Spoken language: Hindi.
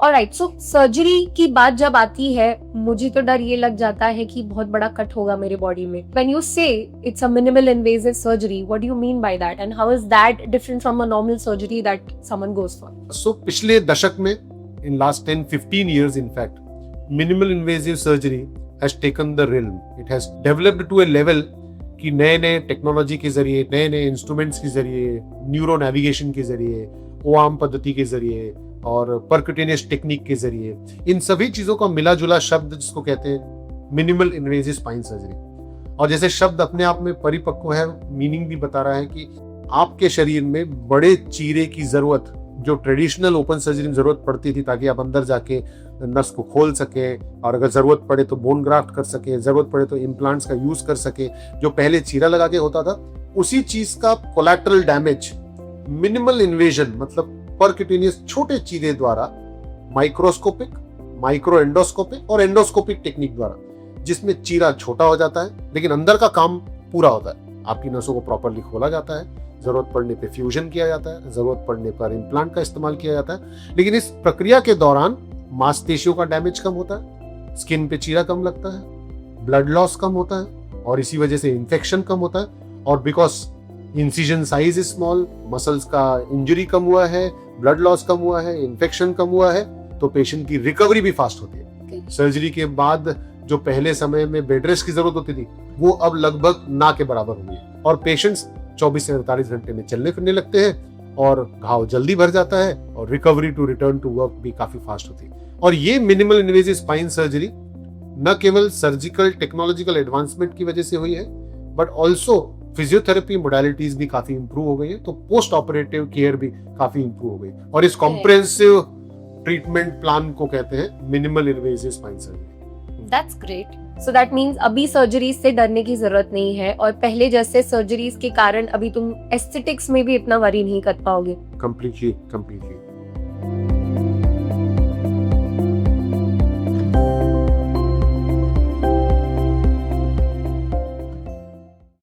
ऑलराइट, सो सर्जरी की बात जब आती है, मुझे तो डर ये लग जाता है कि बहुत बड़ा कट होगा मेरे बॉडी में. When you say it's a minimal invasive surgery, what do you mean by that, and how is that different from a normal surgery that someone goes for? So पिछले दशक में, in last 10-15 years in fact, minimal invasive surgery has taken the realm. It has developed to a level कि नए नए टेक्नोलॉजी के जरिए, नए नए इंस्ट्रूमेंट्स के जरिए, न्यूरो नेविगेशन के जरिए, ओआम पद्धति के जरिए और परक्यूटेनियस टेक्निक के जरिए, इन सभी चीजों का मिला जुला शब्द जिसको कहते हैं मिनिमल इन्वेजिव स्पाइन सर्जरी. और जैसे शब्द अपने आप में परिपक्व है, मीनिंग भी बता रहा है कि आपके शरीर में बड़े चीरे की जरूरत, जो ट्रेडिशनल ओपन सर्जरी में जरूरत पड़ती थी ताकि आप अंदर जाके नस को खोल सके और अगर जरूरत पड़े तो बोन ग्राफ्ट कर सके, जरूरत पड़े तो इम्प्लांट्स का यूज कर सके, जो पहले चीरा लगा के होता था, उसी चीज का कोलैटरल डैमेज मिनिमल इन्वेजन मतलब परक्यूटेनियस छोटे चीरे द्वारा, माइक्रोस्कोपिक, माइक्रो एंडोस्कोपिक और एंडोस्कोपिक टेक्निक द्वारा, जिसमें चीरा छोटा हो जाता है लेकिन अंदर का काम पूरा होता है. आपकी नसों को प्रॉपरली खोला जाता है, जरूरत पड़ने पे फ्यूजन किया जाता है, जरूरत पड़ने पर इम्प्लांट का इस्तेमाल किया जाता है. लेकिन इस प्रक्रिया के दौरान मांसपेशियों का डैमेज कम होता है, स्किन पे चीरा कम लगता है, ब्लड लॉस कम होता है और इसी वजह से इन्फेक्शन कम होता है. और because incision size is small, muscles का इंजरी कम हुआ है, ब्लड लॉस कम हुआ है, इन्फेक्शन कम हुआ है, तो पेशेंट की रिकवरी भी फास्ट होती है. सर्जरी के बाद जो पहले समय में बेड रेस्ट की जरूरत होती थी, वो अब लगभग ना के बराबर हो गई है और पेशेंट्स 24 से 48 घंटे में चलने फिरने लगते हैं और घाव जल्दी भर जाता है और recovery to return to work भी काफी फास्ट होती है. और ये मिनिमल इन्वेजिव स्पाइन सर्जरी न केवल सर्जिकल टेक्नोलॉजिकल एडवांसमेंट की वजह से हुई है, बट ऑल्सो फिजियोथेरेपी मोडालिटीज भी काफी इंप्रूव हो गई है, तो पोस्ट ऑपरेटिव केयर भी काफी इंप्रूव हो गई. और इस कॉम्प्रिहेंसिव ट्रीटमेंट प्लान को कहते हैं minimal invasive spine surgery. That's great. So that means अभी सर्जरीज से डरने की जरूरत नहीं है और पहले जैसे सर्जरीज के कारण अभी तुम एस्थेटिक्स में भी इतना वरी नहीं कर पाओगे. Completely.